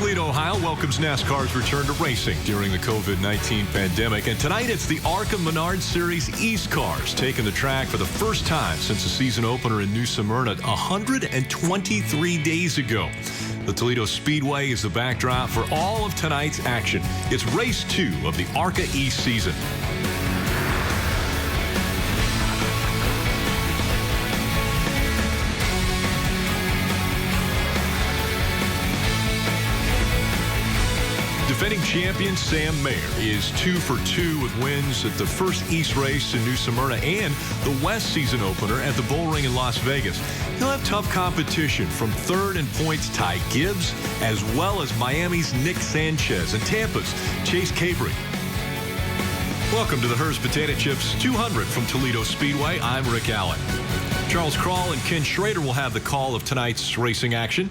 Toledo, Ohio welcomes NASCAR's return to racing during the COVID-19 pandemic. And tonight it's the ARCA Menards Series East cars taking the track for the first time since the season opener in New Smyrna 123 days ago. The Toledo Speedway is the backdrop for all of tonight's action. It's race 2 of the ARCA East season. Defending champion Sam Mayer is 2 for 2 with wins at the first East race in New Smyrna and the West season opener at the Bull Ring in Las Vegas. He'll have tough competition from third in points Ty Gibbs, as well as Miami's Nick Sanchez and Tampa's Chase Cabry. Welcome to the Hers Potato Chips 200 from Toledo Speedway. I'm Rick Allen. Charles Kroll and Ken Schrader will have the call of tonight's racing action.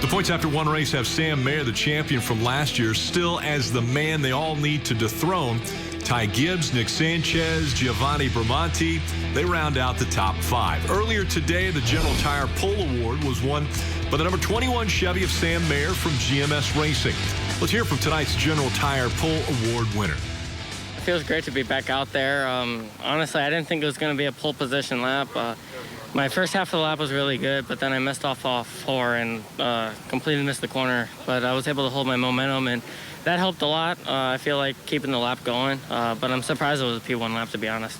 The points after one race have Sam Mayer, the champion from last year, still as the man they all need to dethrone. Ty Gibbs, Nick Sanchez, Giovanni Bramante, they round out the top 5. Earlier today, the General Tire Pole Award was won by the number 21 Chevy of Sam Mayer from GMS Racing. Let's hear from tonight's General Tire Pole Award winner. It feels great to be back out there. Honestly, I didn't think it was going to be a pole position lap. My first half of the lap was really good, but then I missed off 4 and completely missed the corner. But I was able to hold my momentum, and that helped a lot. I feel like keeping the lap going, but I'm surprised it was a P1 lap, to be honest.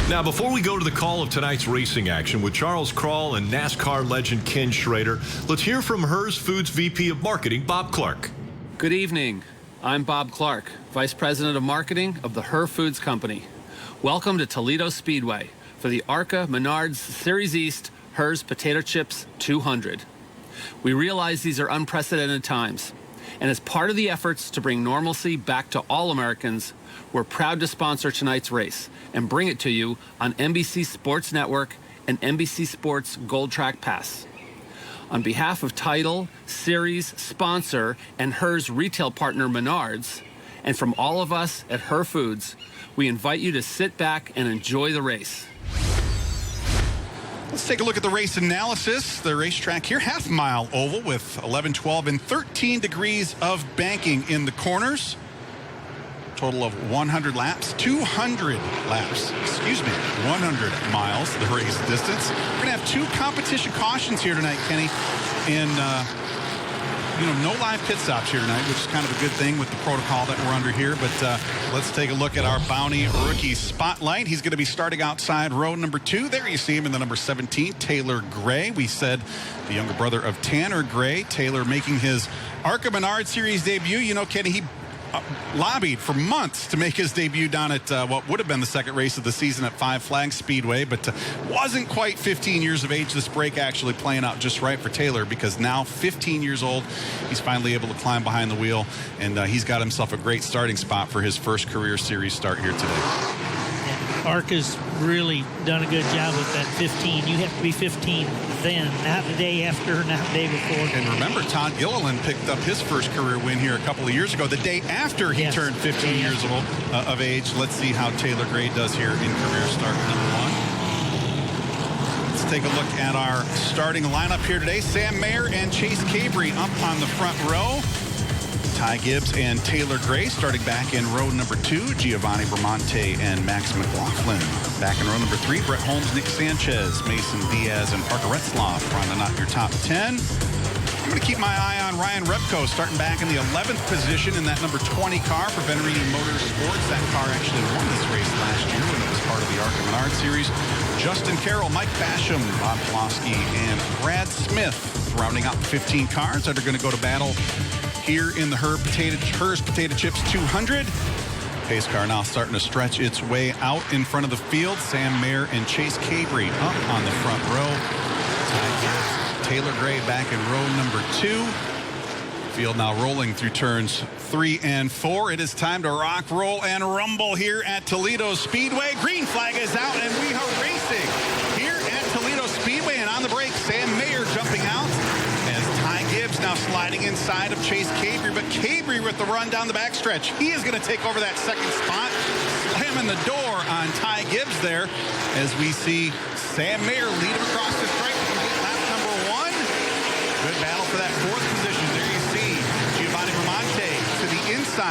Now, before we go to the call of tonight's racing action with Charles Kroll and NASCAR legend Ken Schrader, let's hear from Hers Foods VP of Marketing, Bob Clark. Good evening. I'm Bob Clark, Vice President of Marketing of the Her Foods Company. Welcome to Toledo Speedway for the ARCA Menards Series East Hers Potato Chips 200. We realize these are unprecedented times, and as part of the efforts to bring normalcy back to all Americans, we're proud to sponsor tonight's race and bring it to you on NBC Sports Network and NBC Sports Gold Track Pass. On behalf of title, series, sponsor, and Hers retail partner Menards, and from all of us at Her Foods, we invite you to sit back and enjoy the race. Let's take a look at the race analysis. The racetrack here, half-mile oval with 11, 12, and 13 degrees of banking in the corners. Total of 100 laps, 200 laps, 100 miles, the race distance. We're going to have 2 competition cautions here tonight, Kenny, and no live pit stops here tonight, which is kind of a good thing with the protocol that we're under here. But let's take a look at our Bounty Rookie Spotlight. He's going to be starting outside row number 2. There you see him in the number 17, Taylor Gray. We said the younger brother of Tanner Gray. Taylor making his ARCA Menards Series debut. You know, Kenny, he lobbied for months to make his debut down at what would have been the second race of the season at Five Flags Speedway, but wasn't quite 15 years of age. This break actually playing out just right for Taylor, because now 15 years old, he's finally able to climb behind the wheel, and he's got himself a great starting spot for his first career series start here today. ARCA's really done a good job with that 15. You have to be 15 then, not the day after, not the day before. And remember, Todd Gilliland picked up his first career win here a couple of years ago, the day after he turned 15 years old of age. Let's see how Taylor Gray does here in career start number 1. Let's take a look at our starting lineup here today. Sam Mayer and Chase Cabry up on the front row. Ty Gibbs and Taylor Gray starting back in row number 2. Giovanni Bramante and Max McLaughlin. Back in row number 3, Brett Holmes, Nick Sanchez, Mason Diaz, and Parker Retzloff rounding out your top 10. I'm going to keep my eye on Ryan Repko starting back in the 11th position in that number 20 car for Venturini Motorsports. That car actually won this race last year when it was part of the ARCA Menards Series. Justin Carroll, Mike Basham, Bob Pulaski, and Brad Smith rounding out the 15 cars that are going to go to battle here in the Hers Potato Chips 200. Pace car now starting to stretch its way out in front of the field. Sam Mayer and Chase Cabry up on the front row. Taylor Gray back in row number 2. Field now rolling through turns 3 and 4. It is time to rock, roll, and rumble here at Toledo Speedway. Green flag is out, and we are racing here at Toledo Speedway. And on the break, Sam Mayer jumping out as Ty Gibbs now sliding inside of Chase Cabry. But Cabry with the run down the backstretch. He is going to take over that second spot, slamming the door on Ty Gibbs there as we see Sam Mayer lead him across the stripe. Lap number 1.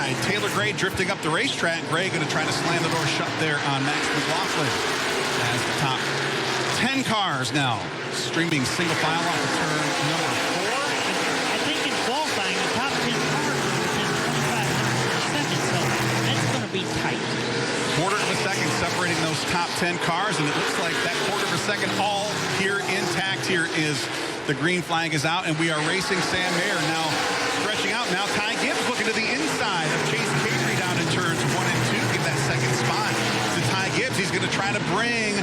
inside. Taylor Gray drifting up the racetrack. Gray going to try to slam the door shut there on Max McLaughlin as the top 10 cars now streaming single file off of turn number 4. I think in qualifying, the top 10 cars are within 2,500 seconds, so that's going to be tight. Quarter of a second separating those top 10 cars, and it looks like that quarter of a second all here intact. Here is the green flag is out, and we are racing Sam Mayer now stretching out. Now Ty Gibbs looking to the inside of Chase Cavery down in turns 1 and 2. Give that second spot to Ty Gibbs. He's going to try to bring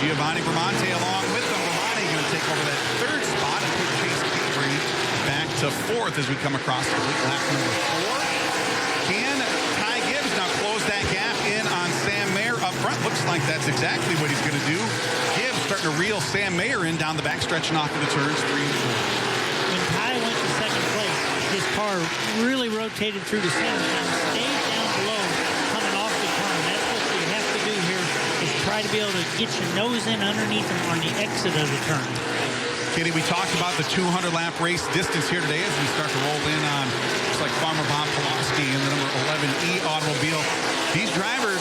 Giovanni Bramante along with him. Bramante going to take over that third spot and put Chase Cavery back to 4th as we come across the lap number 4. Can Ty Gibbs now close that gap in on Sam Mayer up front? Looks like that's exactly what he's going to do. Gibbs starting to reel Sam Mayer in down the backstretch and off into turns 3 and 4. When Ty went to second place, his car really rotated through the center and stayed down below coming off the turn. That's what you have to do here, is try to be able to get your nose in underneath him on the exit of the turn. Katie, we talked about the 200-lap race distance here today as we start to roll in on, looks like Farmer Bob Pulaski in the number 11E automobile. These drivers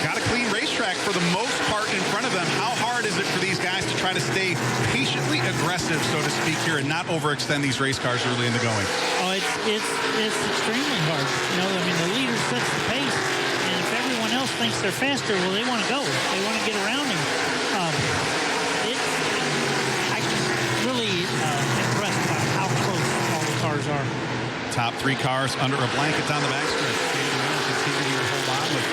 got a clean racetrack for the most part in front of them. How hard is it for these guys to try to stay patiently aggressive, so to speak, here and not overextend these race cars early in the going? Oh, it's extremely hard. You know, I mean, the leader sets the pace, and if everyone else thinks they're faster, well, they want to go. They want to get around him. I'm really impressed by how close all the cars are. Top 3 cars under a blanket down the backstretch. Continuing to hold on with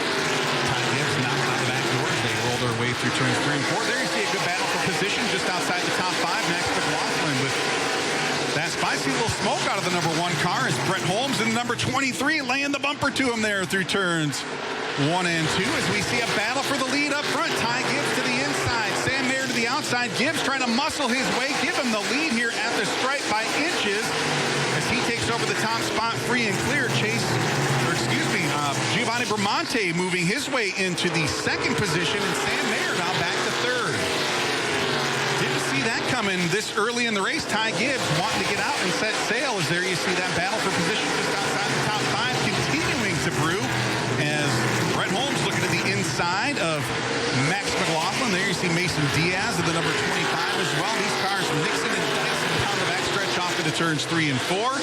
Ty Gibbs knocked on the back doors. They roll their way through turns 3 and 4. There you see a good battle for position just outside the top 5. Max McLaughlin with that spicy little smoke out of the number 1 car as Brett Holmes in number 23 laying the bumper to him there through turns 1 and 2 as we see a battle for the lead up front. Ty Gibbs to the inside, Sam Mayer to the outside. Gibbs trying to muscle his way, give him the lead here at the stripe by inches as he takes over the top spot free and clear. Giovanni Bramante moving his way into the 2nd position, and Sam Mayer now back to 3rd. Didn't see that coming this early in the race. Ty Gibbs wanting to get out and set sail as there you see that battle for position just outside the top 5 continuing to brew as Brett Holmes looking to the inside of Max McLaughlin. There you see Mason Diaz at the number 25 as well. These cars mixing and dicing down the backstretch off into turns 3 and 4.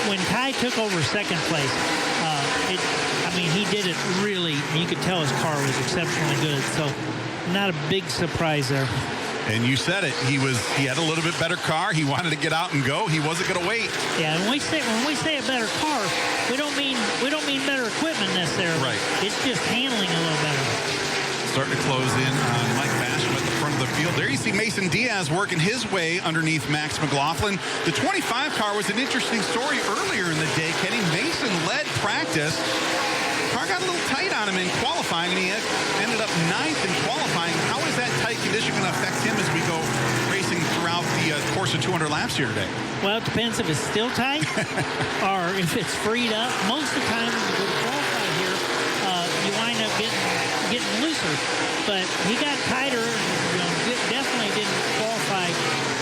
When Ty took over second place, he did it really. You could tell his car was exceptionally good. So, not a big surprise there. And you said it. He had a little bit better car. He wanted to get out and go. He wasn't going to wait. Yeah, when we say a better car, we don't mean better equipment necessarily. Right. It's just handling a little better. Starting to close in on Mike Basham at the front of the field. There you see Mason Diaz working his way underneath Max McLaughlin. The 25 car was an interesting story earlier in the day. Kenny Mason led practice. Car got a little tight on him in qualifying, and he ended up 9th in qualifying. How is that tight condition going to affect him as we go racing throughout the course of 200 laps here today? Well, it depends if it's still tight or if it's freed up. Most of the time when you go to qualify here, you wind up getting looser. But he got tighter and definitely didn't qualify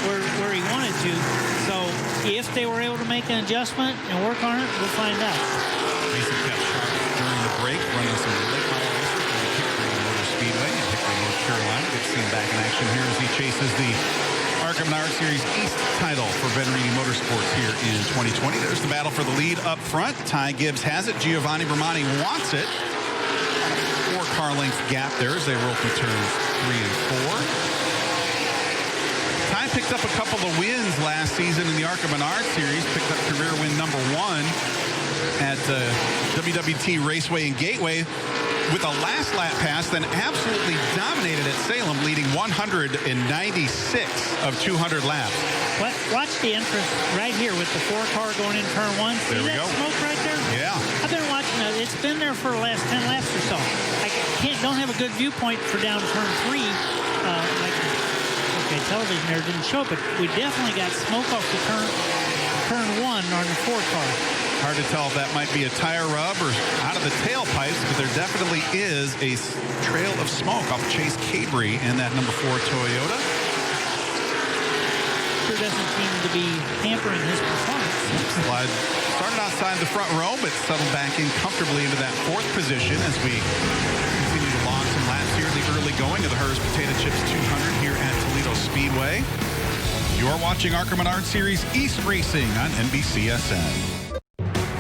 where he wanted to. So if they were able to make an adjustment and work on it, we'll find out. Mason kept sharp during the break, running some late model racers from the Hickory Motor Speedway in Hickory, North Carolina. Good to see him back in action here as he chases the ARCA Menards Series East title for Venturini Motorsports here in 2020. There's the battle for the lead up front. Ty Gibbs has it. Giovanni Bramante wants it. 4-car length gap there as they roll through turns 3 and 4. Ty picked up a couple of wins last season in the ARCA Menards Series. Picked up career win number 1 at WWT Raceway and Gateway with a last lap pass, then absolutely dominated at Salem, leading 196 of 200 laps. Watch the entrance right here with the 4-car going in turn 1. There we go. Smoke right there? Yeah. I've been watching it. It's been there for the last 10 laps or so. I don't have a good viewpoint for down turn 3. Television there didn't show it, but we definitely got smoke off the turn 1 on the 4-car. Hard to tell if that might be a tire rub or out of the tailpipes, but there definitely is a trail of smoke off Chase Cavery in that number 4 Toyota. Sure doesn't seem to be hampering his performance. Started started outside the front row, but settled back in comfortably into that 4th position as we continue to log some laps here in the early going of the Hers Potato Chips 200 here at Toledo Speedway. You're watching ARCA Menards Series East Racing on NBCSN.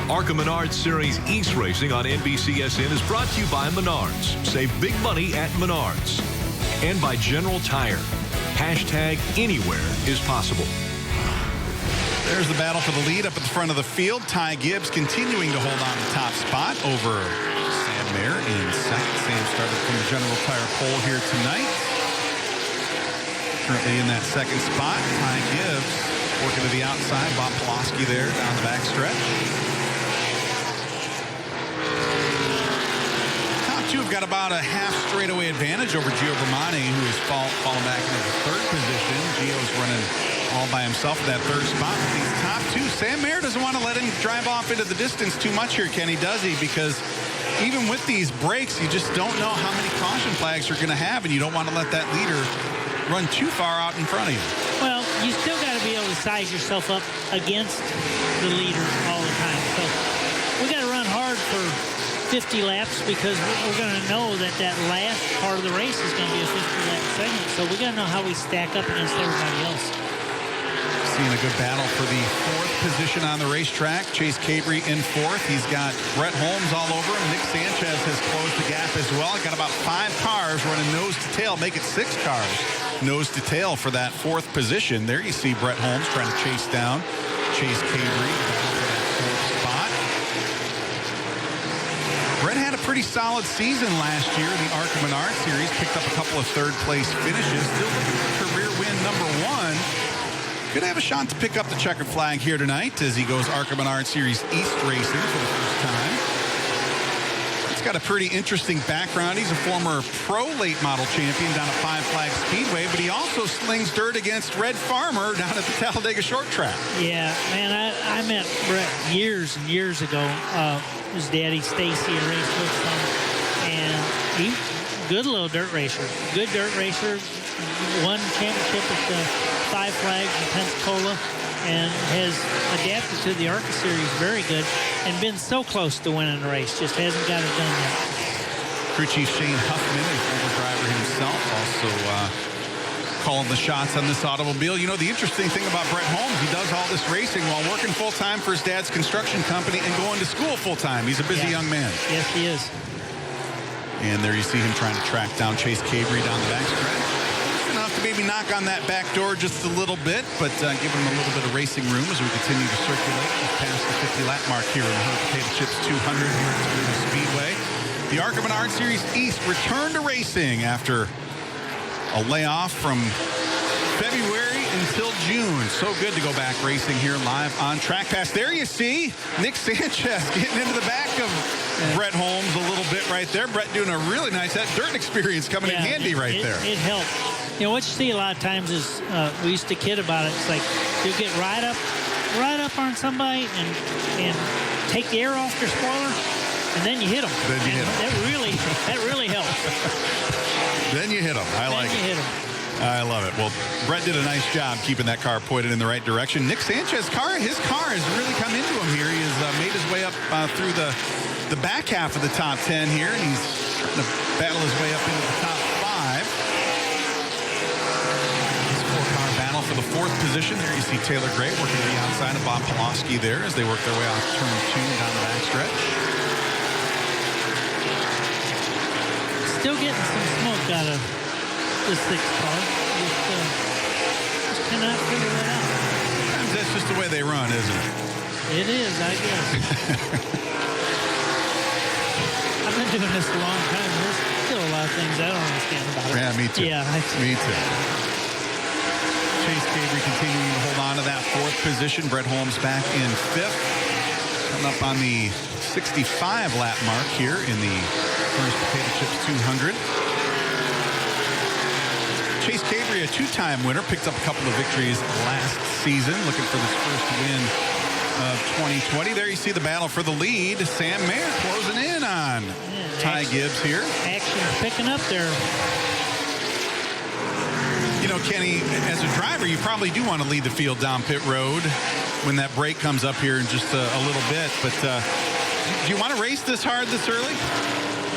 ARCA Menards Series East Racing on NBCSN is brought to you by Menards. Save big money at Menards. And by General Tire. Hashtag anywhere is possible. There's the battle for the lead up at the front of the field. Ty Gibbs continuing to hold on the top spot over Sam Mayer in second. Sam started from the General Tire pole here tonight. Currently in that second spot. Ty Gibbs working to the outside. Bob Pulaski there down the backstretch. Top two have got about a half straightaway advantage over Gio Bramante, who is falling back into the 3rd position. Gio's running all by himself in that 3rd spot. With these top two, Sam Mayer doesn't want to let him drive off into the distance too much here, Kenny, does he? Because even with these breaks, you just don't know how many caution flags you're going to have, and you don't want to let that leader run too far out in front of you. Well, you still got to be able to size yourself up against the leader all the time. So we got to run hard for 50 laps because we're going to know that last part of the race is going to be a 50-lap segment. So we got to know how we stack up against everybody else. Seeing a good battle for the 4th position on the racetrack. Chase Cabry in 4th. He's got Brett Holmes all over him. Nick Sanchez has closed the gap as well. Got about 5 cars running nose to tail, make it 6 cars nose to tail for that 4th position. There you see Brett Holmes trying to chase down Chase Cabry for that 4th spot. Brett had a pretty solid season last year in the ARCA Menards Series. Picked up a couple of 3rd place finishes. Still looking for career win number 1. Could have a shot to pick up the checkered flag here tonight as he goes ARCA Menards Series East Racing for the first time. He's got a pretty interesting background. He's a former pro late model champion down at Five Flags Speedway, but he also slings dirt against Red Farmer down at the Talladega Short Track. Yeah, man, I met Brett years and years ago. His daddy, Stacy, raced with him, and he good little dirt racer. Good dirt racer. Won championship at the Five Flags in Pensacola and has adapted to the ARCA Series very good and been so close to winning the race. Just hasn't got it done yet. Crew Chief Shane Huffman, a former driver himself, also calling the shots on this automobile. You know, the interesting thing about Brett Holmes, he does all this racing while working full-time for his dad's construction company and going to school full-time. He's a busy young man. Yes, he is. And there you see him trying to track down Chase Cabry down the backstretch. Enough to maybe knock on that back door just a little bit, but give him a little bit of racing room as we continue to circulate past the 50-lap mark here in the Hers Potato Chips 200 here at Toledo Speedway. The ARCA Menards Series East returned to racing after a layoff from February until June. So good to go back racing here live on Track Pass. There you see Nick Sanchez getting into the back of Brett Holmes a little bit right there. Brett doing a really nice, that dirt experience coming in handy right there. It helped. You know, what you see a lot of times is, we used to kid about it. It's like you'll get right up on somebody and take the air off their spoiler, and then you hit them. Then you hit them. That really helps. Then you hit them. I like it. Hit them. I love it. Well, Brett did a nice job keeping that car pointed in the right direction. Nick Sanchez's car, his car has really come into him here. He has made his way up through the back half of the top 10 here, and he's trying to battle his way up into the top 5. This 4-car battle for the 4th position. There you see Taylor Gray working to the outside of Bob Pulaski there as they work their way off turn 2 down the backstretch. Still getting some smoke out of the 6th car. Just cannot figure that out. Sometimes that's just the way they run, isn't it? It is, I guess. I've been doing this a long time. There's still a lot of things I don't understand about it. Yeah, me too. Yeah, me too. Chase Cabry continuing to hold on to that 4th position. Brett Holmes back in 5th. Coming up on the 65-lap mark here in the Hers Potato Chips 200. Chase Cabry, a 2-time winner, picked up a couple of victories last season, looking for this first win of 2020. There you see the battle for the lead. Sam Mayer closing in on Ty Gibbs here. Action picking up there. You know, Kenny, as a driver, you probably do want to lead the field down pit road when that break comes up here in just a little bit. But do you want to race this hard this early?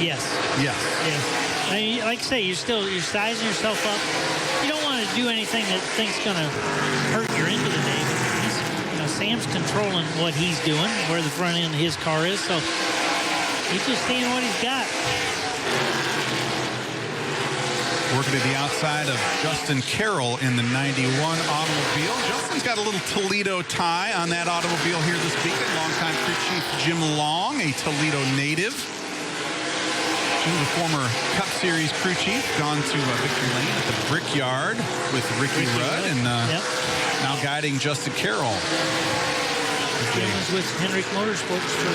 Yes. Yes. Yes. I mean, like I say, you're sizing yourself up. You don't want to do anything that think's going to hurt your end of the day. But Sam's controlling what he's doing, where the front end of his car is. So he's just seeing what he's got. Working to the outside of Justin Carroll in the 91 automobile. Justin's got a little Toledo tie on that automobile here this weekend. Longtime crew chief Jim Long, a Toledo native. He was a former Cup Series crew chief, gone to Victory Lane at the Brickyard with Ricky Rudd, and now guiding Justin Carroll. Jim was with Hendrick Motorsports for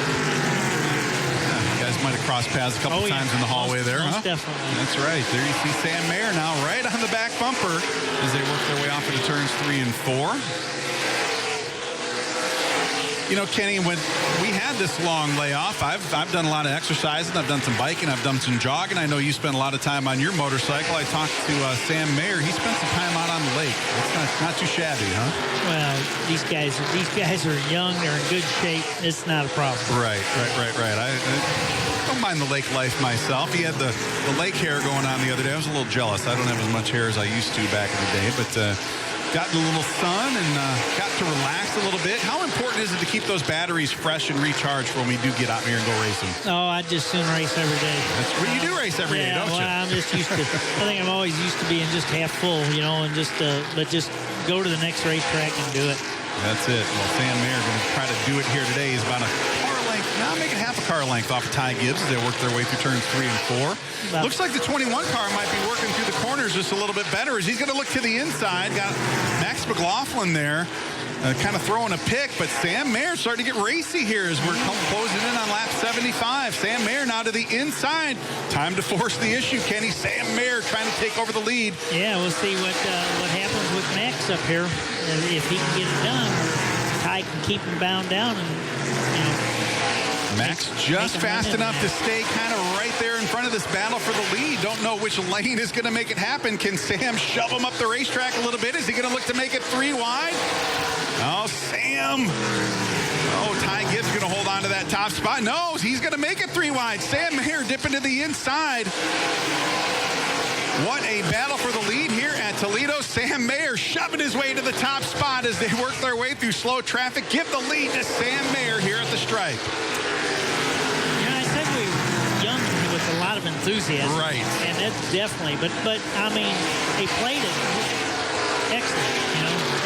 you guys might have crossed paths a couple times in the hallway there, most huh? Definitely. That's right. There you see Sam Mayer now right on the back bumper as they work their way off into turns 3 and 4. You know, Kenny, when we had this long layoff, I've done a lot of exercising. I've done some biking. I've done some jogging. I know you spent a lot of time on your motorcycle. I talked to Sam Mayer. He spent some time out on the lake. It's not too shabby, huh? Well, these guys are young. They're in good shape. It's not a problem. Right. I don't mind the lake life myself. He had the lake hair going on the other day. I was a little jealous. I don't have as much hair as I used to back in the day, but got a little sun and got to relax a little bit. How important is it to keep those batteries fresh and recharged when we do get out here and go racing? Oh, I just soon race every day. That's what you do, race every day, don't you? I'm just used to. I think I'm always used to being just half full, and just go to the next racetrack and do it. That's it. Well, Sam Mayer going to try to do it here today. He's about a car length, now make it half a car length off of Ty Gibbs as they work their way through turns 3 and 4. Looks like the 21 car might be working through the corners just a little bit better as he's going to look to the inside. Got Max McLaughlin there. Kind of throwing a pick, but Sam Mayer starting to get racy here as we're closing in on lap 75. Sam Mayer now to the inside. Time to force the issue, Kenny. Sam Mayer trying to take over the lead. Yeah, we'll see what happens with Max up here. If he can get it done, Ty can keep him bound down. And Max just fast enough to stay kind of right there in front of this battle for the lead. Don't know which lane is going to make it happen. Can Sam shove him up the racetrack a little bit? Is he going to look to make it 3 wide? Oh, Sam. Oh, Ty Gibbs going to hold on to that top spot. No, he's going to make it 3 wide. Sam Mayer dipping to the inside. What a battle for the lead here at Toledo. Sam Mayer shoving his way to the top spot as they work their way through slow traffic. Give the lead to Sam Mayer here at the stripe. I said we were young with a lot of enthusiasm. Right. And that's definitely, but I mean, they played it excellent,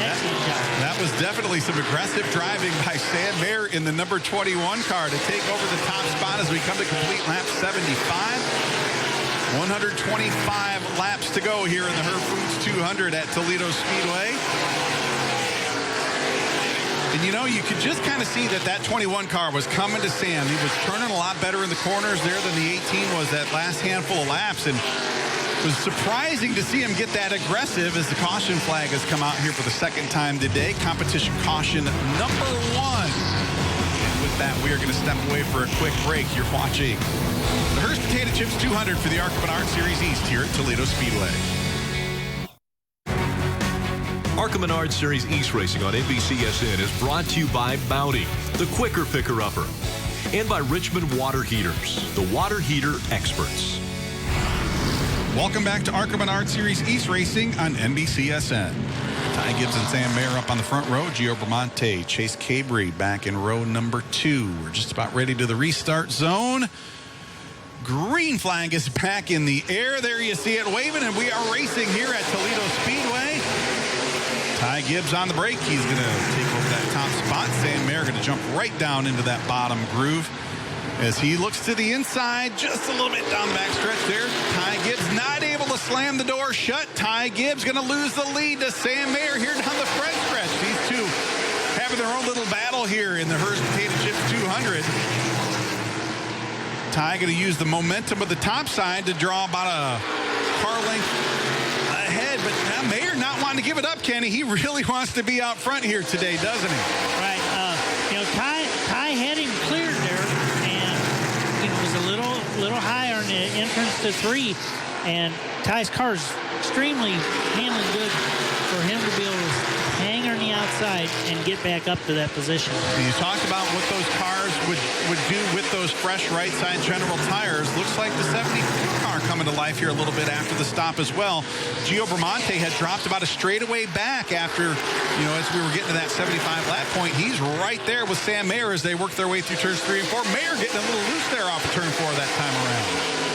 excellent job. That was definitely some aggressive driving by Sam Mayer in the number 21 car to take over the top spot as we come to complete lap 75. 125 laps to go here in the Her Foods 200 at Toledo Speedway. And you could just kind of see that 21 car was coming to Sam. He was turning a lot better in the corners there than the 18 was that last handful of laps. And it was surprising to see him get that aggressive as the caution flag has come out here for the second time today. Competition caution number 1. And with that, we are going to step away for a quick break. You're watching the Hearst Potato Chips 200 for the ARCA Menards Series East here at Toledo Speedway. ARCA Menards Series East Racing on NBCSN is brought to you by Bounty, the quicker picker-upper, and by Richmond Water Heaters, the water heater experts. Welcome back to ARCA Menards Series East Racing on NBCSN. Ty Gibbs and Sam Mayer up on the front row. Gio Bramante, Chase Cabry back in row number 2. We're just about ready to the restart zone. Green flag is back in the air. There you see it waving, and we are racing here at Toledo Speedway. Ty Gibbs on the brake. He's going to take over that top spot. Sam Mayer going to jump right down into that bottom groove as he looks to the inside, just a little bit down the backstretch there. Ty Gibbs not able to slam the door shut. Ty Gibbs going to lose the lead to Sam Mayer here down the front stretch. These two having their own little battle here in the Hearst Potato Chips 200. Ty going to use the momentum of the top side to draw about a car length ahead, but now Mayer not wanting to give it up, Kenny. He really wants to be out front here today, doesn't he? Right. Ty had him cleared there, and it was a little higher in the entrance to 3, and Ty's car is extremely handling good for him to be able to hang on the outside inside and get back up to that position. And you talked about what those cars would do with those fresh right side General tires. Looks like the 74 car coming to life here a little bit after the stop as well. Gio Bramante had dropped about a straightaway back after, as we were getting to that 75 lap point. He's right there with Sam Mayer as they work their way through turns 3 and 4. Mayer getting a little loose there off of turn 4 that time around.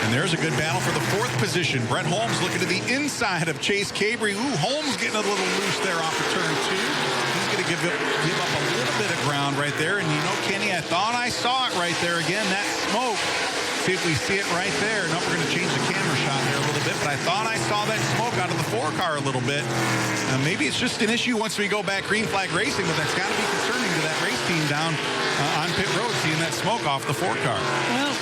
And there's a good battle for the 4th position. Brett Holmes looking to the inside of Chase Cabry. Holmes getting a little loose there off of turn 2. He's going to give up a little bit of ground right there. And Kenny, I thought I saw it right there again. That smoke. See if we see it right there. No, we're going to change the camera shot there a little bit. But I thought I saw that smoke out of the 4 car a little bit. Maybe it's just an issue once we go back green flag racing, but that's got to be concerning to that race team down on pit road, seeing that smoke off the 4 car. Well,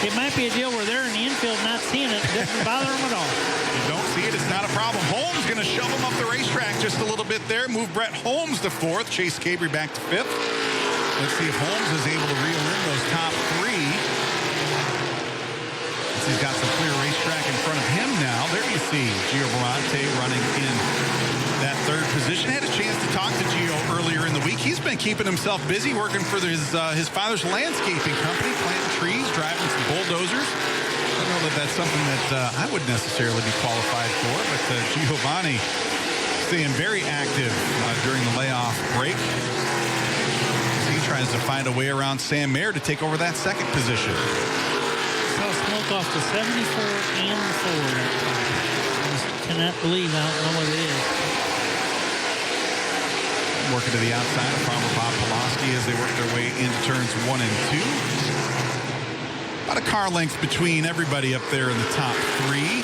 it might be a deal where they're in the infield not seeing it. It doesn't bother them at all. You don't see it, it's not a problem. Holmes going to shove him up the racetrack just a little bit there. Move Brett Holmes to 4th. Chase Cabry back to 5th. Let's see if Holmes is able to reel in those top 3. He's got some clear racetrack in front of him now. There you see Gio Bramante running in that 3rd position. Had a chance to talk to Gio earlier in the week. He's been keeping himself busy working for his father's landscaping company, planting trees, driving some bulldozers. I don't know that that's something that I would necessarily be qualified for, but Giovanni staying very active during the layoff break. He tries to find a way around Sam Mayer to take over that 2nd position. Smoke off the 74 and the 4. I cannot believe I don't know what it is. Working to the outside of Farmer Bob Pulaski as they work their way into turns 1 and 2. About a car length between everybody up there in the top 3.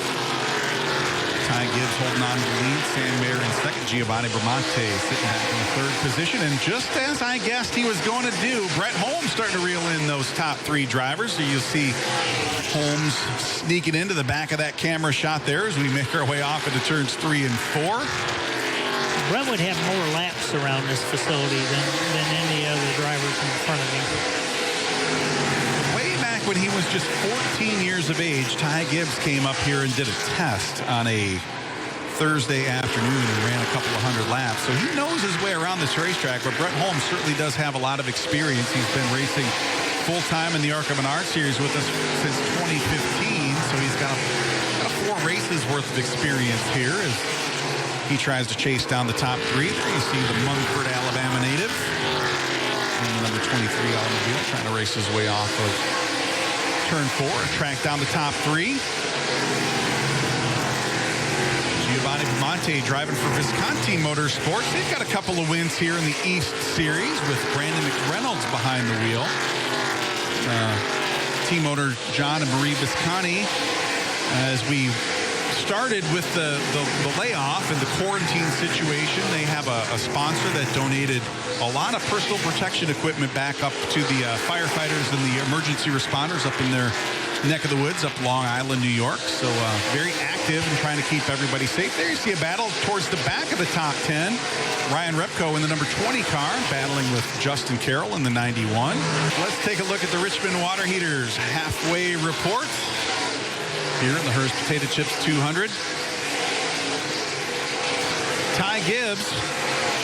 Ty Gibbs holding on to the lead. Sam Mayer in 2nd. Giovanni Bramante sitting back in the 3rd position. And just as I guessed he was going to do, Brett Holmes starting to reel in those top 3 drivers. So you'll see Holmes sneaking into the back of that camera shot there as we make our way off into turns 3 and 4. Brett would have more laps around this facility than any other drivers in front of him. Way back when he was just 14 years of age, Ty Gibbs came up here and did a test on a Thursday afternoon and ran a couple of 100 laps. So he knows his way around this racetrack, but Brett Holmes certainly does have a lot of experience. He's been racing full-time in the ARCA Menards series with us since 2015, so he's got 4 races worth of experience here as he tries to chase down the top 3. There you see the Mungford, Alabama native. And the number 23 automobile trying to race his way off of turn 4, track down the top 3. Giovanni Bramante driving for Visconti Motorsports. They've got a couple of wins here in the East Series with Brandon McReynolds behind the wheel. Team owner John and Marie Visconti, as we started with the layoff and the quarantine situation, they have a sponsor that donated a lot of personal protection equipment back up to the firefighters and the emergency responders up in their neck of the woods up Long Island, New York. So very active and trying to keep everybody safe. There you see a battle towards the back of the top 10. Ryan Repko in the number 20 car battling with Justin Carroll in the 91. Let's take a look at the Richmond Water Heaters halfway report here in the Hearst Potato Chips 200. Ty Gibbs.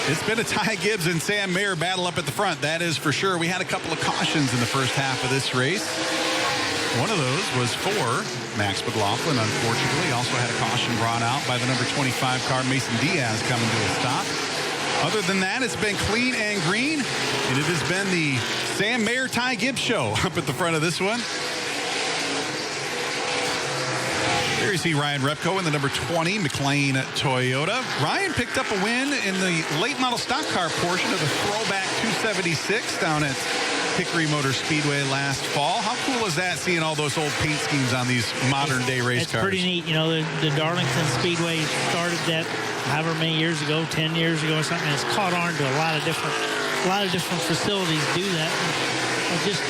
It's been a Ty Gibbs and Sam Mayer battle up at the front, that is for sure. We had a couple of cautions in the first half of this race. One of those was for Max McLaughlin, unfortunately. Also had a caution brought out by the number 25 car, Mason Diaz, coming to a stop. Other than that, it's been clean and green, and it has been the Sam Mayer Ty Gibbs show up at the front of this one. There you see Ryan Repko in the number 20 McLean Toyota. Ryan picked up a win in the late model stock car portion of the Throwback 276 down at Hickory Motor Speedway last fall. How cool is that, seeing all those old paint schemes on these modern day race cars? It's pretty neat. You know, the Darlington Speedway started that however many years ago, 10 years ago or something. It's caught on to a lot of different facilities do that. And just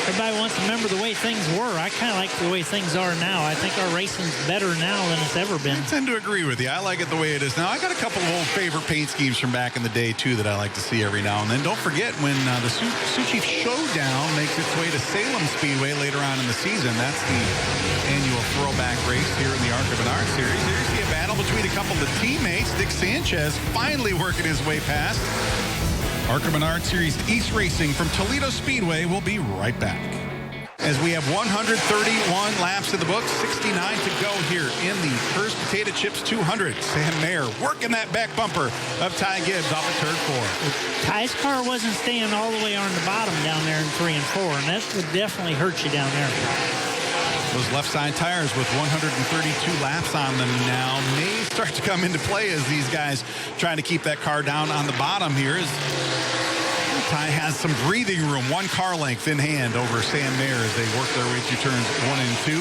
everybody wants to remember the way things were. I kind of like the way things are now. I think our racing's better now than it's ever been. I tend to agree with you. I like it the way it is now. I got a couple of old favorite paint schemes from back in the day, too, that I like to see every now and then. Don't forget when the Sioux Chief Showdown makes its way to Salem Speedway later on in the season. That's the annual throwback race here in the ARCA Menards series. There you see a battle between a couple couple of teammates. Nick Sanchez finally working his way past. ARCA Menards Series East Racing from Toledo Speedway. We'll be right back. As we have 131 laps in the books, 69 to go here in the Hers Potato Chips 200. Sam Mayer working that back bumper of Ty Gibbs off of turn 4. Ty's car wasn't staying all the way on the bottom down there in 3 and 4, and that would definitely hurt you down there. Those left side tires with 132 laps on them now may start to come into play as these guys trying to keep that car down on the bottom here. As Ty has some breathing room, 1 car length in hand over Sam Mayer as they work their way through turns 1 and 2.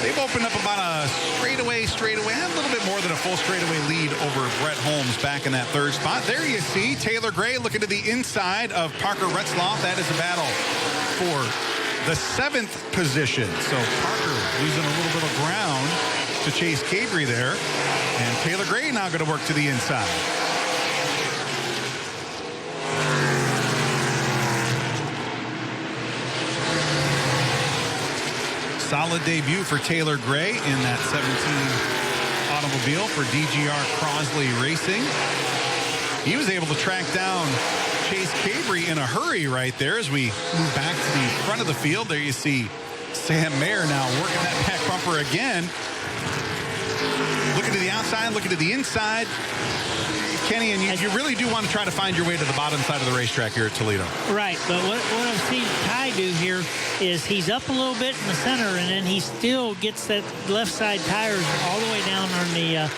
They've opened up about a straightaway, a little bit more than a full straightaway lead over Brett Holmes back in that 3rd spot. There you see Taylor Gray looking to the inside of Parker Retzloff. That is a battle for the 7th position. So Parker losing a little bit of ground to Chase Cabry there. And Taylor Gray now going to work to the inside. Solid debut for Taylor Gray in that 17 automobile for DGR Crosley Racing. He was able to track down Chase Cabry in a hurry right there as we move back to the front of the field. There you see Sam Mayer now working that back bumper again. Looking to the outside, looking to the inside. Kenny, and you really do want to try to find your way to the bottom side of the racetrack here at Toledo. Right, but what I've seen Ty do here is he's up a little bit in the center, and then he still gets that left side tires all the way down on the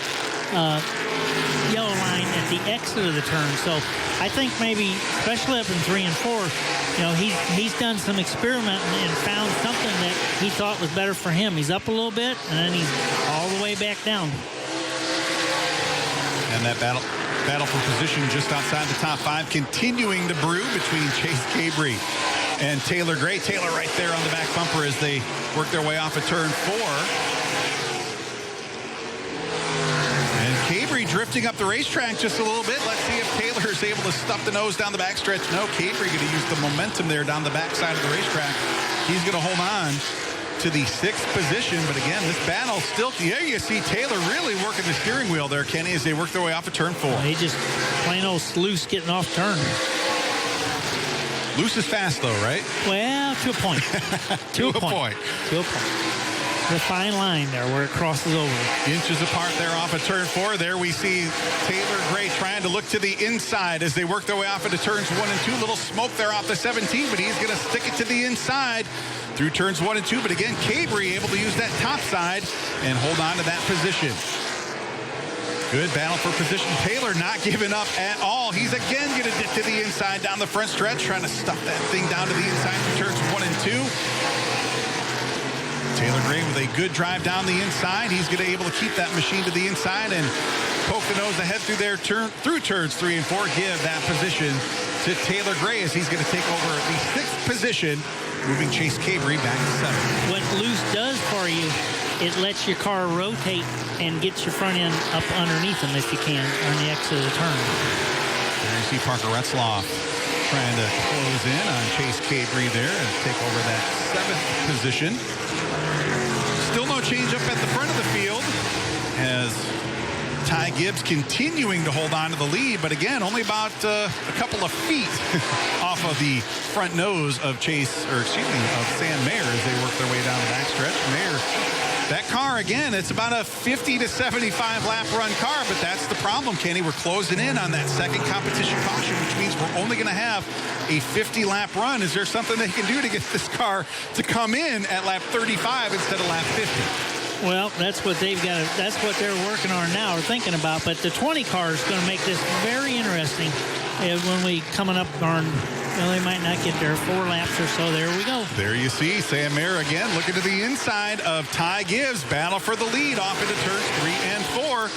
yellow line at the exit of the turn. So I think maybe, especially up in 3 and 4, you know, he's done some experimenting and found something that he thought was better for him. He's up a little bit, and then he's all the way back down. And that battle for position just outside the top 5 continuing to brew between Chase Cabry and Taylor Gray. Taylor right there on the back bumper as they work their way off of turn 4. And Cabry drifting up the racetrack just a little bit. Let's see if Taylor is able to stuff the nose down the backstretch. No, Cabry going to use the momentum there down the backside of the racetrack. He's going to hold on to the 6th position, but again, this battle still, there you see Taylor really working the steering wheel there, Kenny, as they work their way off of turn 4. He just plain old loose getting off turn. Loose is fast though, right? Well, to a point. To a point. To a point. The fine line there where it crosses over. Inches apart there off of turn 4. There we see Taylor Gray trying to look to the inside as they work their way off into turns 1 and 2. Little smoke there off the 17, but he's going to stick it to the inside through turns 1 and 2. But again, Cabry able to use that top side and hold on to that position. Good battle for position. Taylor not giving up at all. He's again going to dip to the inside down the front stretch, trying to stuff that thing down to the inside through turns 1 and 2. Taylor Gray with a good drive down the inside. He's going to be able to keep that machine to the inside and poke the nose ahead through turns 3 and 4. Give that position to Taylor Gray as he's going to take over the 6th position, moving Chase Cabry back to 7. What loose does for you, it lets your car rotate and gets your front end up underneath them if you can on the exit of the turn. There you see Parker Retzloff trying to close in on Chase Cabry there and take over that 7th position. Still no change up at the front of the field as Ty Gibbs continuing to hold on to the lead, but again, only about a couple of feet off of the front nose of Sam Mayer as they work their way down the backstretch. Mayer, that car again, it's about a 50 to 75 lap run car, but that's the problem, Kenny. We're closing in on that 2nd competition caution, which means we're only going to have a 50 lap run. Is there something they can do to get this car to come in at lap 35 instead of lap 50? Well, that's what they've got. That's what they're working on now or thinking about. But the 20 car is going to make this very interesting when we coming up on. Well, they might not get there 4 laps or so. There we go. There you see Sam Mayer again looking to the inside of Ty Gibbs. Battle for the lead off into turns 3 and 4.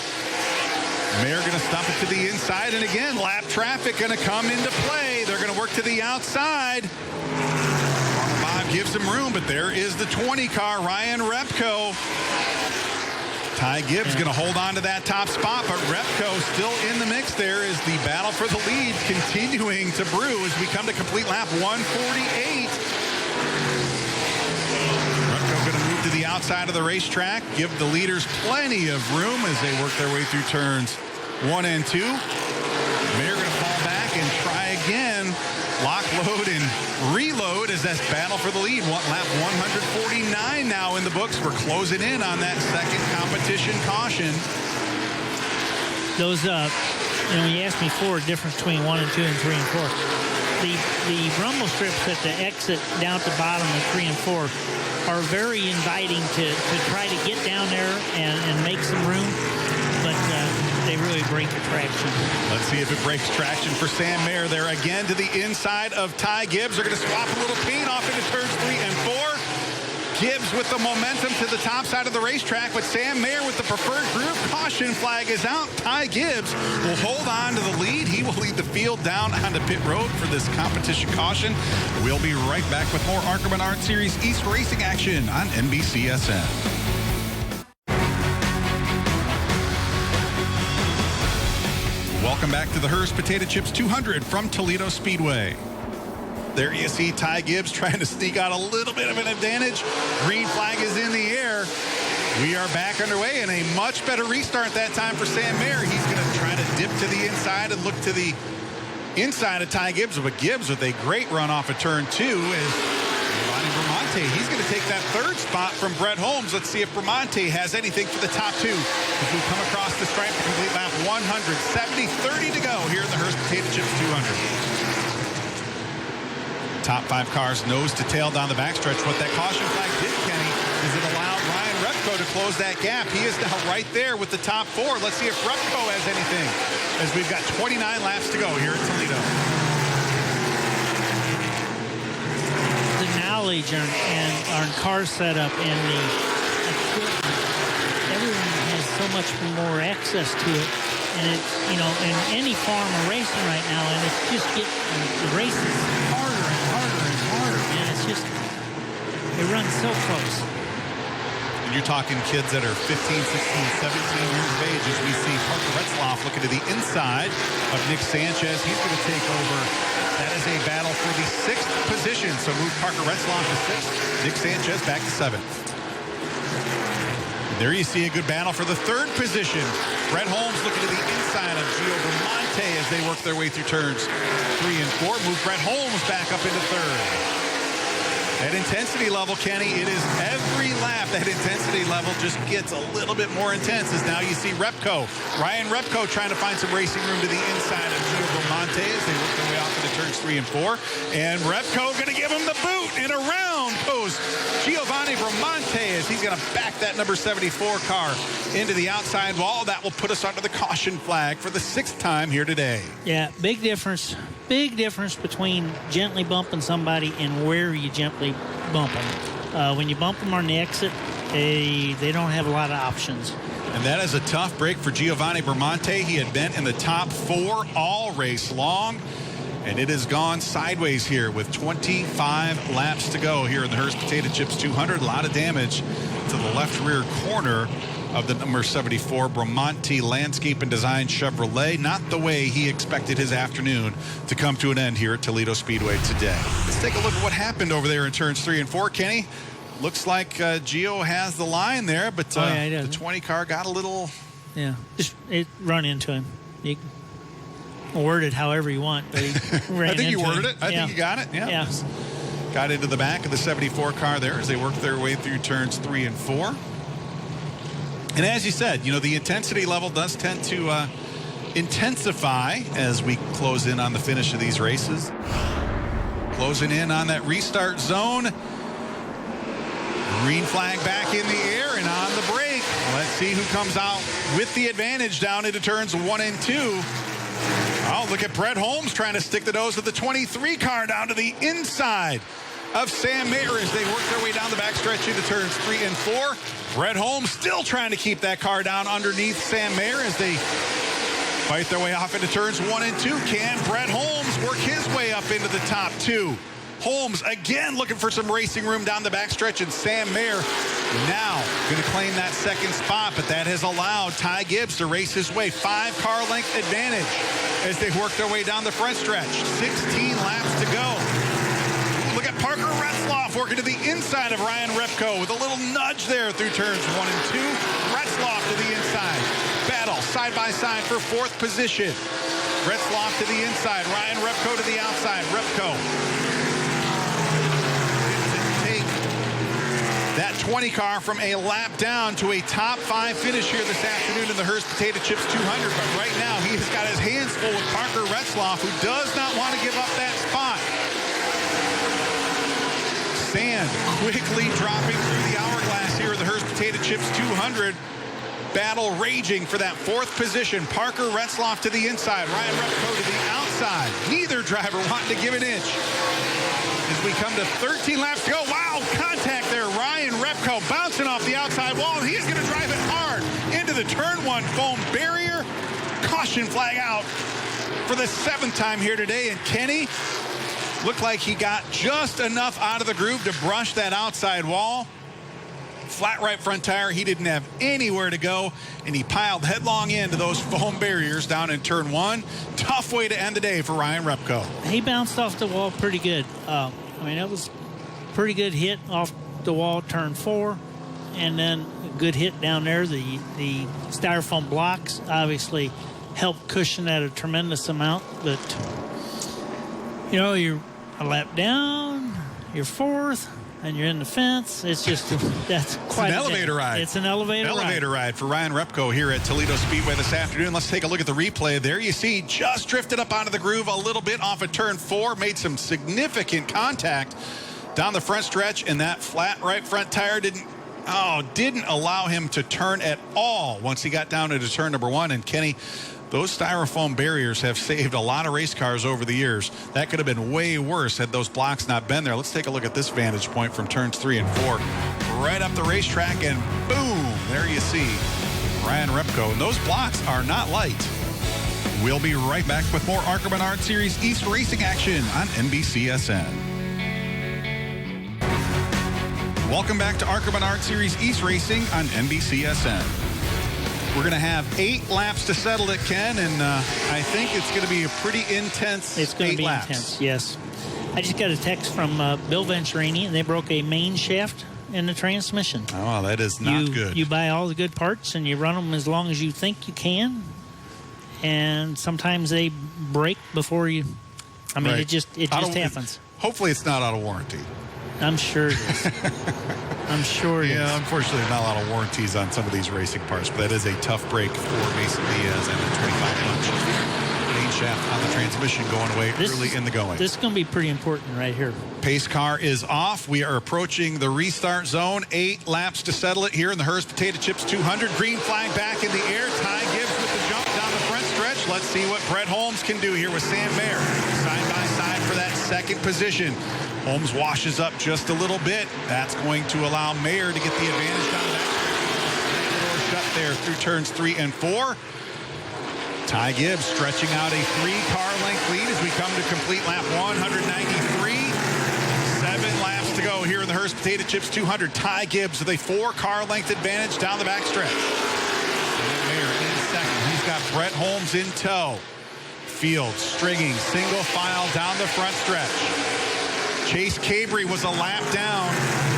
Mayer going to stop it to the inside, and again, lap traffic going to come into play. They're going to work to the outside. Bob gives him room, but there is the 20 car, Ryan Repko. Ty Gibbs going to hold on to that top spot, but Repko still in the mix there as the battle for the lead continuing to brew as we come to complete lap 148. Repko going to move to the outside of the racetrack. Give the leaders plenty of room as they work their way through turns 1 and 2. They're going to fall back and try again. Lock, load, and reload as that's battle for the lead. Lap 149 now in the books. We're closing in on that second competition caution. Those, you asked me for a difference between 1 and 2 and 3 and 4. The rumble strips at the exit down at the bottom of 3 and 4 are very inviting to try to get down there and make some room, but they really break the traction. Let's see if it breaks traction for Sam Mayer. There again to the inside of Ty Gibbs. They're going to swap a little paint off into turns 3 and 4. Gibbs with the momentum to the top side of the racetrack, but Sam Mayer with the preferred group. Caution flag is out. Ty Gibbs will hold on to the lead. He will lead the field down onto pit road for this competition caution. We'll be right back with more ARCA Menards Series East racing action on NBCSN. Welcome back to the Hearst Potato Chips 200 from Toledo Speedway. There you see Ty Gibbs trying to sneak out a little bit of an advantage. Green flag is in the air. We are back underway and a much better restart that time for Sam Mayer. He's going to try to dip to the inside and look to the inside of Ty Gibbs, but Gibbs with a great run off of turn 2 is Giovanni Bramante. He's going to take that third spot from Brett Holmes. Let's see if Bramante has anything for the top 2 as we come across the stripe to complete lap 170. 30 to go here in the Hearst Potato Chips 200. Top 5 cars nose to tail down the backstretch. What that caution flag did, Kenny, is it allowed Ryan Repko to close that gap. He is now right there with the top 4. Let's see if Repko has anything as we've got 29 laps to go here at Toledo. The knowledge on car setup and the equipment, everyone has so much more access to it. And it's, in any form of racing right now, and it's just getting the races harder and harder and harder, man. It's just, it runs so close. And you're talking kids that are 15, 16, 17 years of age as we see Parker Retzlaff looking to the inside of Nick Sanchez. He's going to take over. That is a battle for the 6th position. So move Parker Retzlaff to 6th. Nick Sanchez back to 7th. There you see a good battle for the 3rd position. Brett Holmes looking to the inside of Gio Bramante as they work their way through turns 3 and 4. Move Brett Holmes back up into 3rd. That intensity level, Kenny, it is every lap. That intensity level just gets a little bit more intense as now you see Repko. Ryan Repko trying to find some racing room to the inside of Gio Bramante as they work their way off into turns 3 and 4. And Repko going to give him the boot, and around goes Giovanni Bramante as he's going to back that number 74 car into the outside wall. That will put us under the caution flag for the 6th time here today. Yeah, big difference. Big difference between gently bumping somebody and where you gently bump them. When you bump them on the exit, they don't have a lot of options. And that is a tough break for Giovanni Bramante. He had been in the top 4 all race long. And it has gone sideways here with 25 laps to go here in the Hearst Potato Chips 200. A lot of damage to the left rear corner of the number 74 Bramante Landscape and Design Chevrolet. Not the way he expected his afternoon to come to an end here at Toledo Speedway today. Let's take a look at what happened over there in turns 3 and 4, Kenny. Looks like Gio has the line there, but the 20 car got a little... Yeah, just run into him. You word it however you want, but he ran I think you into worded him. it. I think you got it. Yeah. Got into the back of the 74 car there as they worked their way through turns 3 and 4. And as you said, the intensity level does tend to intensify as we close in on the finish of these races. Closing in on that restart zone. Green flag back in the air and on the brake. Let's see who comes out with the advantage down into turns 1 and 2. Oh, look at Brett Holmes trying to stick the nose of the 23 car down to the inside of Sam Mayer as they work their way down the backstretch into turns 3 and 4. Brett Holmes still trying to keep that car down underneath Sam Mayer as they fight their way off into turns 1 and 2. Can Brett Holmes work his way up into the top 2? Holmes again looking for some racing room down the backstretch, and Sam Mayer now going to claim that 2nd spot, but that has allowed Ty Gibbs to race his way. 5 car length advantage as they work their way down the front stretch. 16 laps to go. Look at Parker Retzlaff fork into the inside of Ryan Repko with a little nudge there through turns 1 and 2. Retzloff to the inside. Battle side by side for 4th position. Retzloff to the inside. Ryan Repko to the outside. Repko take that 20 car from a lap down to a top 5 finish here this afternoon in the Hearst Potato Chips 200. But right now, he has got his hands full with Parker Retzloff, who does not want to give up that spot. Sand quickly dropping through the hourglass here in the Hearst Potato Chips 200. Battle raging for that 4th position. Parker Retzloff to the inside. Ryan Repko to the outside. Neither driver wanting to give an inch. As we come to 13 laps to go. Wow, contact there. Ryan Repko bouncing off the outside wall. He's going to drive it hard into the turn 1 foam barrier. Caution flag out for the 7th time here today. And Kenny looked like he got just enough out of the groove to brush that outside wall. Flat right front tire. He didn't have anywhere to go, and he piled headlong into those foam barriers down in turn 1. Tough way to end the day for Ryan Repko. He bounced off the wall pretty good. I mean, it was a pretty good hit off the wall, turn 4, and then a good hit down there. The styrofoam blocks obviously helped cushion that a tremendous amount, but you know, you're a lap down, you're 4th, and you're in the fence. It's just, that's quite an elevator ride. It's an elevator ride for Ryan Repko here at Toledo Speedway this afternoon. Let's take a look at the replay. There you see, just drifted up onto the groove a little bit off of turn 4, made some significant contact down the front stretch, and that flat right front tire didn't allow him to turn at all once he got down into turn number 1. And Kenny, those styrofoam barriers have saved a lot of race cars over the years. That could have been way worse had those blocks not been there. Let's take a look at this vantage point from turns 3 and 4. Right up the racetrack, and boom, there you see Ryan Repko. And those blocks are not light. We'll be right back with more ARCA Menards Series East racing action on NBCSN. Welcome back to ARCA Menards Series East racing on NBCSN. We're going to have 8 laps to settle it, Ken, and I think it's going to be a pretty intense 8 laps. It's going to be intense, yes. I just got a text from Bill Venturini, and they broke a main shaft in the transmission. Oh, that is not good. You buy all the good parts, and you run them as long as you think you can, and sometimes they break before you... I mean, right. it just happens. Hopefully it's not out of warranty. I'm sure it is. I'm sure it is. Yeah, unfortunately, not a lot of warranties on some of these racing parts, but that is a tough break for Mason Diaz and the 25-inch main shaft on the transmission going away early in the going. This is going to be pretty important right here. Pace car is off. We are approaching the restart zone. 8 laps to settle it here in the Hearst Potato Chips 200. Green flag back in the air. Ty Gibbs with the jump down the front stretch. Let's see what Brett Holmes can do here with Sam Mayer. Side by side for that 2nd position. Holmes washes up just a little bit. That's going to allow Mayer to get the advantage down that door shut there through turns 3 and 4. Ty Gibbs stretching out a 3-car length lead as we come to complete lap 193. 7 laps to go here in the Hearst Potato Chips 200. Ty Gibbs with a 4-car length advantage down the backstretch. Mayer in 2nd. He's got Brett Holmes in tow. Field stringing single file down the front stretch. Chase Cabry was a lap down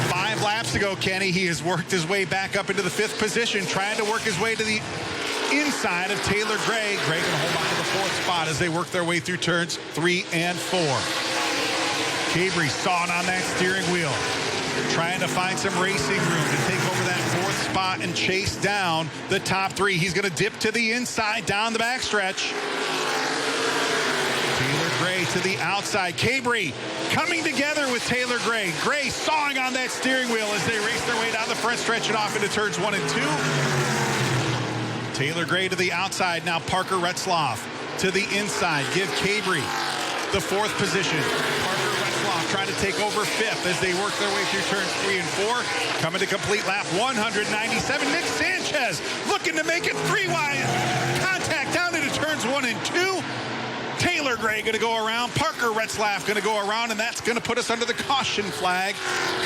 5 laps ago, Kenny. He has worked his way back up into the 5th position, trying to work his way to the inside of Taylor Gray. Gray going to hold on to the 4th spot as they work their way through turns 3 and 4. Cabry sawing on that steering wheel, trying to find some racing room to take over that 4th spot and chase down the top 3. He's going to dip to the inside, down the backstretch. Taylor Gray to the outside. Cabry coming together with Taylor Gray. Gray sawing on that steering wheel as they race their way down the front stretch and off into turns 1 and 2. Taylor Gray to the outside. Now Parker Retzloff to the inside. Give Cabry the 4th position. Parker Retzloff trying to take over 5th as they work their way through turns 3 and 4. Coming to complete lap 197. Nick Sanchez looking to make it 3 wide. Contact down into turns 1 and 2. Taylor Gray going to go around. Parker Retzloff going to go around, and that's going to put us under the caution flag.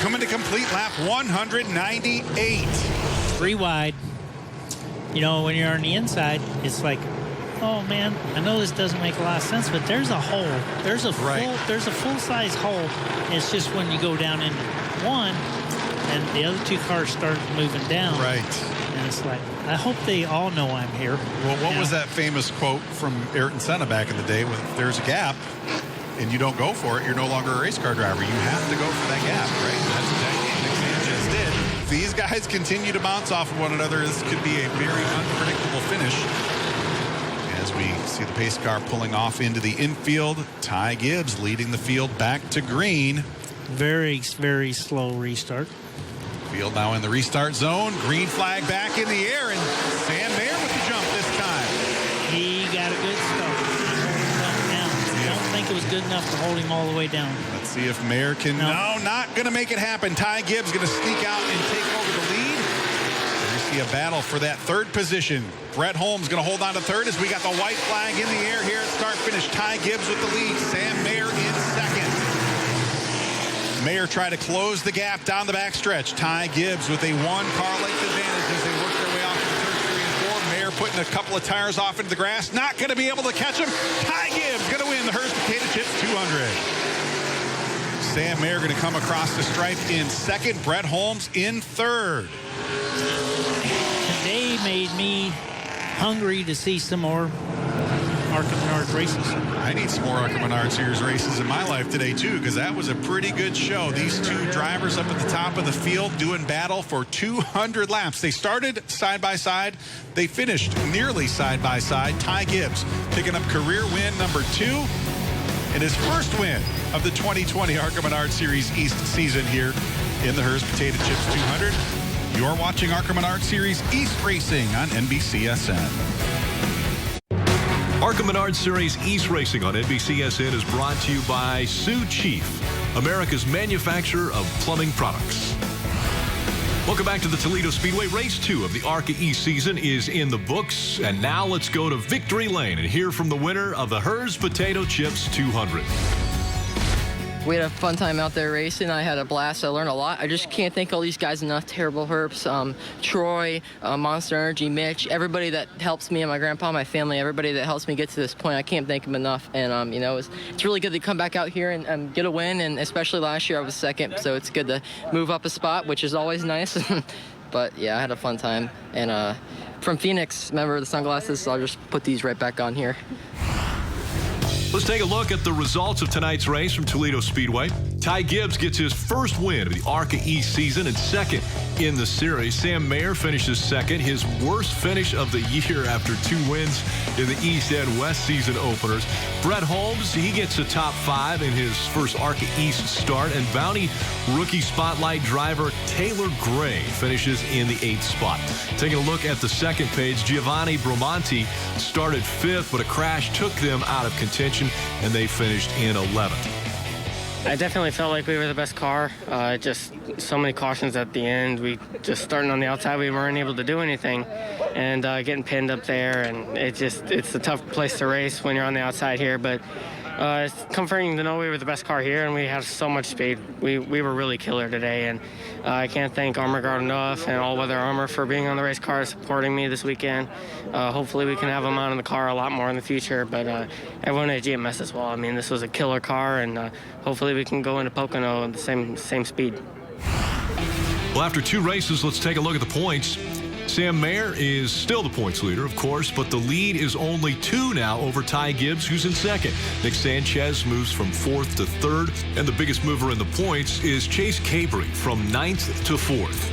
Coming to complete lap 198. 3 wide. You know, when you're on the inside, it's like, oh man, I know this doesn't make a lot of sense, but there's a hole. There's a full-size hole. It's just when you go down in one, and the other two cars started moving down. Right. And it's like, I hope they all know I'm here. Well, what was that famous quote from Ayrton Senna back in the day? When there's a gap and you don't go for it, you're no longer a race car driver. You have to go for that gap, right? That's exactly what Nick Sanchez did. These guys continue to bounce off of one another. This could be a very unpredictable finish. As we see the pace car pulling off into the infield, Ty Gibbs leading the field back to green. Very, very slow restart. Field now in the restart zone. Green flag back in the air, and Sam Mayer with the jump this time. He got a good start. Down. I don't think it was good enough to hold him all the way down. Let's see if Mayer can. No, not going to make it happen. Ty Gibbs going to sneak out and take over the lead. We see a battle for that third position. Brett Holmes going to hold on to third as we got the white flag in the air here at start finish. Ty Gibbs with the lead. Sam Mayer in second. Mayer tried to close the gap down the backstretch. Ty Gibbs with a one-car length advantage as they work their way off to the turn 3 and 4. Mayer putting a couple of tires off into the grass. Not going to be able to catch him. Ty Gibbs going to win the Hearst Potato Chips 200. Sam Mayer going to come across the stripe in second. Brett Holmes in third. Today made me hungry to see some more ARCA Menards races. I need some more ARCA Menards Series races in my life today, too, because that was a pretty good show. These two drivers up at the top of the field doing battle for 200 laps. They started side by side. They finished nearly side by side. Ty Gibbs picking up career win number 2 and his first win of the 2020 ARCA Menards Series East season here in the Hearst Potato Chips 200. You're watching ARCA Menards Series East Racing on nbcsn. ARCA Menards Series East Racing on NBCSN is brought to you by Sioux Chief, America's manufacturer of plumbing products. Welcome back to the Toledo Speedway. Race 2 of the ARCA East season is in the books. And now let's go to Victory Lane and hear from the winner of the Hearst Potato Chips 200. We had a fun time out there racing. I had a blast. I learned a lot. I just can't thank all these guys enough. Terrible Herps, Troy, Monster Energy, Mitch, everybody that helps me and my grandpa, my family, everybody that helps me get to this point. I can't thank them enough. And, it's really good to come back out here and get a win. And especially last year I was second, so it's good to move up a spot, which is always nice. But, yeah, I had a fun time. And from Phoenix, remember the sunglasses? So I'll just put these right back on here. Let's take a look at the results of tonight's race from Toledo Speedway. Ty Gibbs gets his first win of the ARCA East season and second in the series. Sam Mayer finishes second, his worst finish of the year after 2 wins in the East and West season openers. Brett Holmes, he gets a top 5 in his first ARCA East start, and Bounty rookie spotlight driver Taylor Gray finishes in the 8th spot. Taking a look at the second page, Giovanni Bramante started 5th, but a crash took them out of contention, and they finished in 11th. I definitely felt like we were the best car. Just so many cautions at the end. We just starting on the outside, we weren't able to do anything, and getting pinned up there. And it's a tough place to race when you're on the outside here. But it's comforting to know we were the best car here, and we have so much speed. We were really killer today, and I can't thank Armor Guard enough and All Weather Armor for being on the race car, supporting me this weekend. Hopefully we can have them on in the car a lot more in the future, but everyone at GMS as well. I mean, this was a killer car, and hopefully we can go into Pocono at the same speed. Well, after 2 races, let's take a look at the points. Sam Mayer is still the points leader, of course, but the lead is only 2 now over Ty Gibbs, who's in second. Nick Sanchez moves from 4th to 3rd, and the biggest mover in the points is Chase Cabry from 9th to 4th.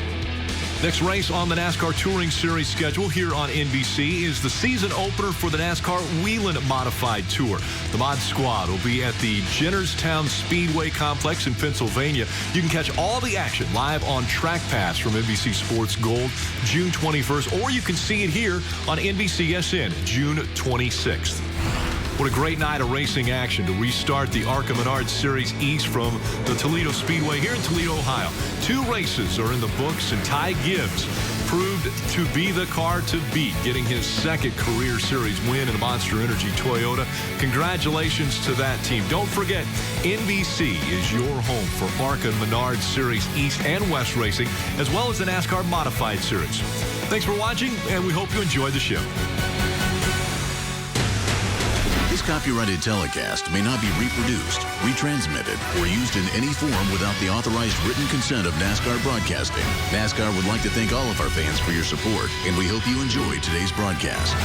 Next race on the NASCAR Touring Series schedule here on NBC is the season opener for the NASCAR Whelen Modified Tour. The Mod Squad will be at the Jennerstown Speedway Complex in Pennsylvania. You can catch all the action live on Track Pass from NBC Sports Gold June 21st, or you can see it here on NBCSN June 26th. What a great night of racing action to restart the ARCA Menards Series East from the Toledo Speedway here in Toledo, Ohio. 2 races are in the books, and Ty Gibbs proved to be the car to beat, getting his second career series win in a Monster Energy Toyota. Congratulations to that team. Don't forget, NBC is your home for ARCA Menards Series East and West racing, as well as the NASCAR Modified Series. Thanks for watching, and we hope you enjoyed the show. This copyrighted telecast may not be reproduced, retransmitted, or used in any form without the authorized written consent of NASCAR Broadcasting. NASCAR would like to thank all of our fans for your support, and we hope you enjoyed today's broadcast.